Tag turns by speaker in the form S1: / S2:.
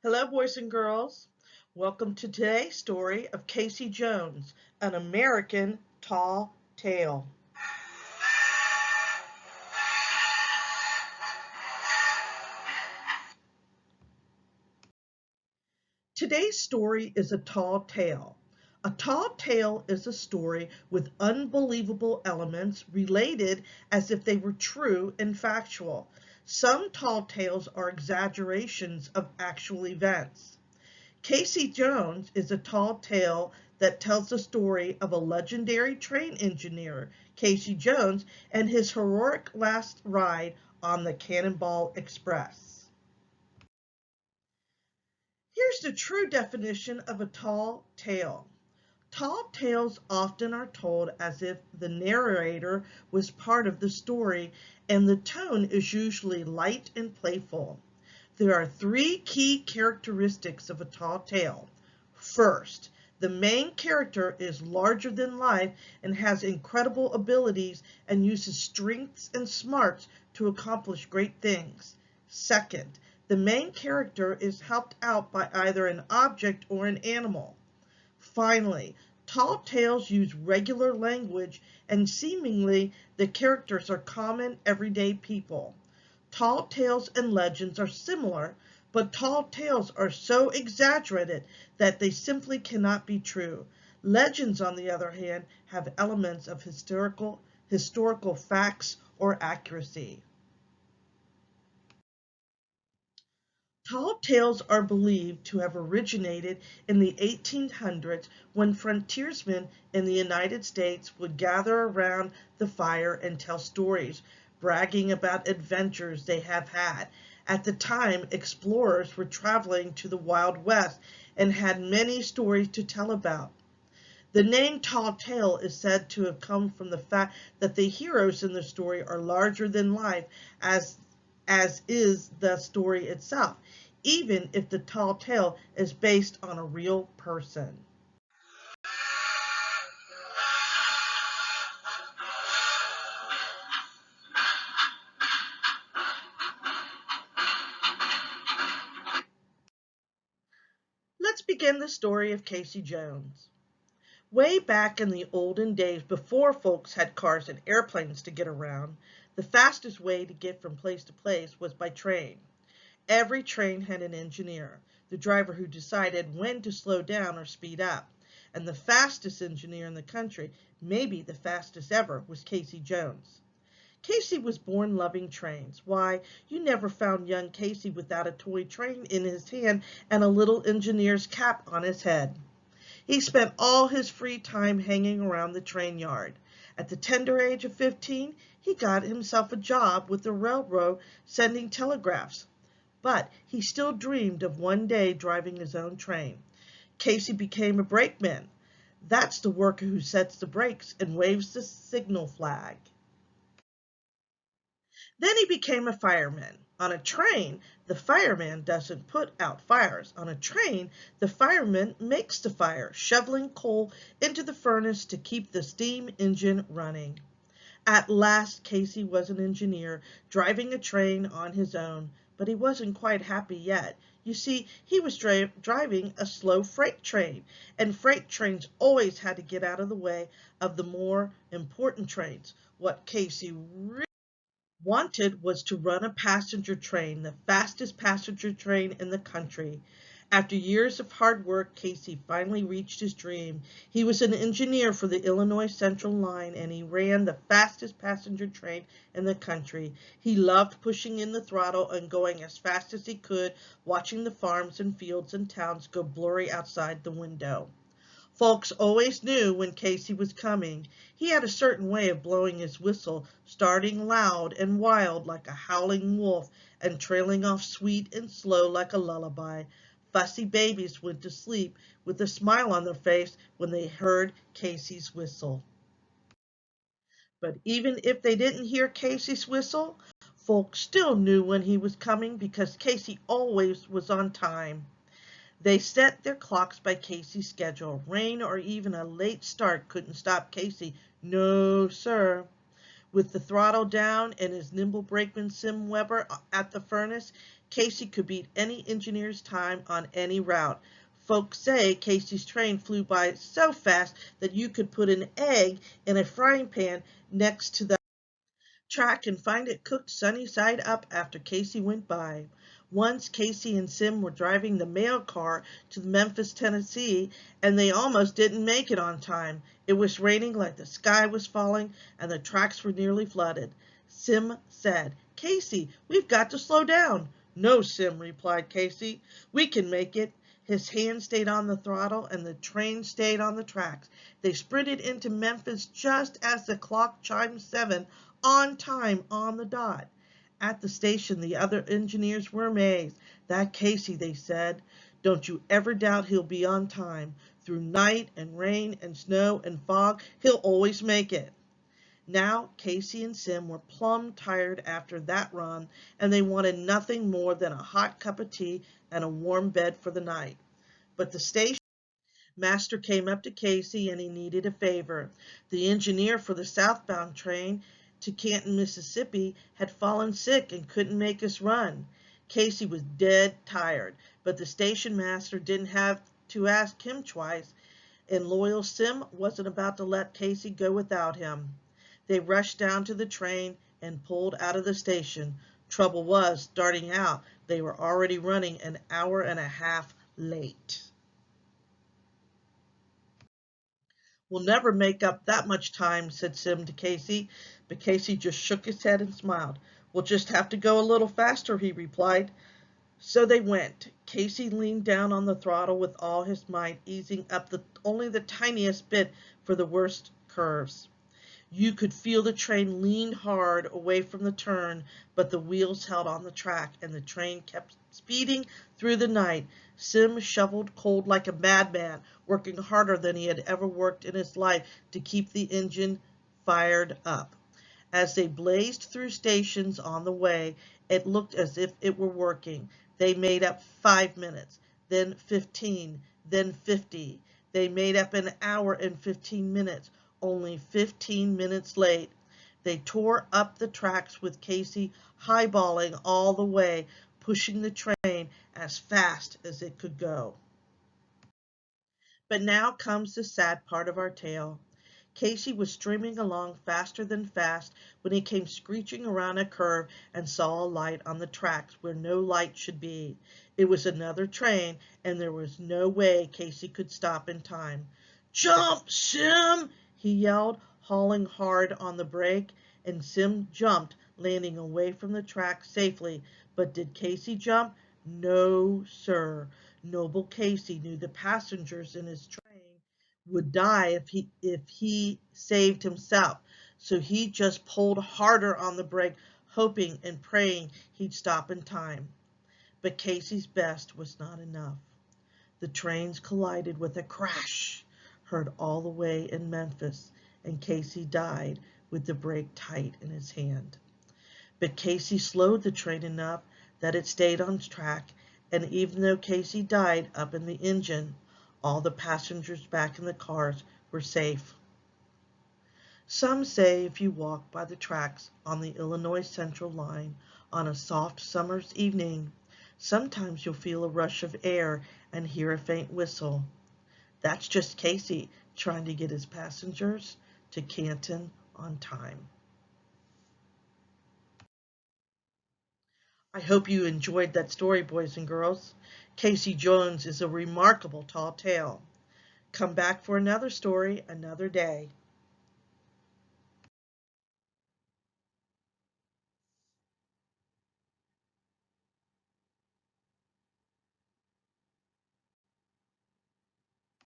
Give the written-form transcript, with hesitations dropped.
S1: Hello, boys and girls. Welcome to today's story of Casey Jones, an American tall tale. Today's story is a tall tale. A tall tale is a story with unbelievable elements related as if they were true and factual. Some tall tales are exaggerations of actual events. Casey Jones is a tall tale that tells the story of a legendary train engineer, Casey Jones, and his heroic last ride on the Cannonball Express. Here's the true definition of a tall tale. Tall tales often are told as if the narrator was part of the story, and the tone is usually light and playful. There are three key characteristics of a tall tale. First, the main character is larger than life and has incredible abilities and uses strengths and smarts to accomplish great things. Second, the main character is helped out by either an object or an animal. Finally, tall tales use regular language and seemingly the characters are common everyday people. Tall tales and legends are similar, but tall tales are so exaggerated that they simply cannot be true. Legends, on the other hand, have elements of historical facts or accuracy. Tall tales are believed to have originated in the 1800s when frontiersmen in the United States would gather around the fire and tell stories, bragging about adventures they have had. At the time, explorers were traveling to the Wild West and had many stories to tell about. The name Tall Tale is said to have come from the fact that the heroes in the story are larger than life, as is the story itself, even if the tall tale is based on a real person. Let's begin the story of Casey Jones. Way back in the olden days, before folks had cars and airplanes to get around, the fastest way to get from place to place was by train. Every train had an engineer, the driver who decided when to slow down or speed up. And the fastest engineer in the country, maybe the fastest ever, was Casey Jones. Casey was born loving trains. Why, you never found young Casey without a toy train in his hand and a little engineer's cap on his head. He spent all his free time hanging around the train yard. At the tender age of 15, he got himself a job with the railroad sending telegraphs. But he still dreamed of one day driving his own train. Casey became a brakeman. That's the worker who sets the brakes and waves the signal flag. Then he became a fireman. On a train, the fireman doesn't put out fires. On a train, the fireman makes the fire, shoveling coal into the furnace to keep the steam engine running. At last, Casey was an engineer, driving a train on his own, but he wasn't quite happy yet. You see, he was driving a slow freight train, and freight trains always had to get out of the way of the more important trains. What Casey really wanted was to run a passenger train, the fastest passenger train in the country. After years of hard work, Casey finally reached his dream. He was an engineer for the Illinois Central Line, and he ran the fastest passenger train in the country. He loved pushing in the throttle and going as fast as he could, watching the farms and fields and towns go blurry outside the window. Folks always knew when Casey was coming. He had a certain way of blowing his whistle, starting loud and wild like a howling wolf and trailing off sweet and slow like a lullaby. Fussy babies went to sleep with a smile on their face when they heard Casey's whistle. But even if they didn't hear Casey's whistle, folks still knew when he was coming because Casey always was on time. They set their clocks by Casey's schedule. Rain or even a late start couldn't stop Casey. No, sir. With the throttle down and his nimble brakeman Sim Weber at the furnace, Casey could beat any engineer's time on any route. Folks say Casey's train flew by so fast that you could put an egg in a frying pan next to the track and find it cooked sunny side up after Casey went by. Once Casey and Sim were driving the mail car to Memphis, Tennessee, and they almost didn't make it on time. It was raining like the sky was falling, and the tracks were nearly flooded. Sim said, "Casey, we've got to slow down." "No, Sim," replied Casey. "We can make it." His hand stayed on the throttle, and the train stayed on the tracks. They sprinted into Memphis just as the clock chimed 7, on time, on the dot. At the station, the other engineers were amazed. "That Casey," they said. "Don't you ever doubt he'll be on time. Through night and rain and snow and fog, he'll always make it." Now Casey and Sim were plumb tired after that run, and they wanted nothing more than a hot cup of tea and a warm bed for the night. But the station master came up to Casey, and he needed a favor. The engineer for the southbound train to Canton, Mississippi, had fallen sick and couldn't make us run. Casey was dead tired, but the station master didn't have to ask him twice, and loyal Sim wasn't about to let Casey go without him. They rushed down to the train and pulled out of the station. Trouble was, starting out, they were already running an hour and a half late. "We'll never make up that much time," said Sim to Casey, but Casey just shook his head and smiled. "We'll just have to go a little faster," he replied. So they went. Casey leaned down on the throttle with all his might, easing up only the tiniest bit for the worst curves. You could feel the train lean hard away from the turn, but the wheels held on the track, and the train kept speeding through the night. Sim shoveled coal like a madman, working harder than he had ever worked in his life to keep the engine fired up. As they blazed through stations on the way, it looked as if it were working. They made up 5 minutes, then 15, then 50. They made up an hour and 15 minutes, only 15 minutes late. They tore up the tracks with Casey highballing all the way, pushing the train as fast as it could go. But now comes the sad part of our tale. Casey was streaming along faster than fast when he came screeching around a curve and saw a light on the tracks where no light should be. It was another train, and there was no way Casey could stop in time. "Jump, Sim!" he yelled, hauling hard on the brake, and Sim jumped, landing away from the track safely. But did Casey jump? No, sir. Noble Casey knew the passengers in his train would die if he saved himself. So he just pulled harder on the brake, hoping and praying he'd stop in time. But Casey's best was not enough. The trains collided with a crash, heard all the way in Memphis, and Casey died with the brake tight in his hand. But Casey slowed the train enough that it stayed on track, and even though Casey died up in the engine, all the passengers back in the cars were safe. Some say if you walk by the tracks on the Illinois Central line on a soft summer's evening, sometimes you'll feel a rush of air and hear a faint whistle. That's just Casey trying to get his passengers to Canton on time. I hope you enjoyed that story, boys and girls. Casey Jones is a remarkable tall tale. Come back for another story another day.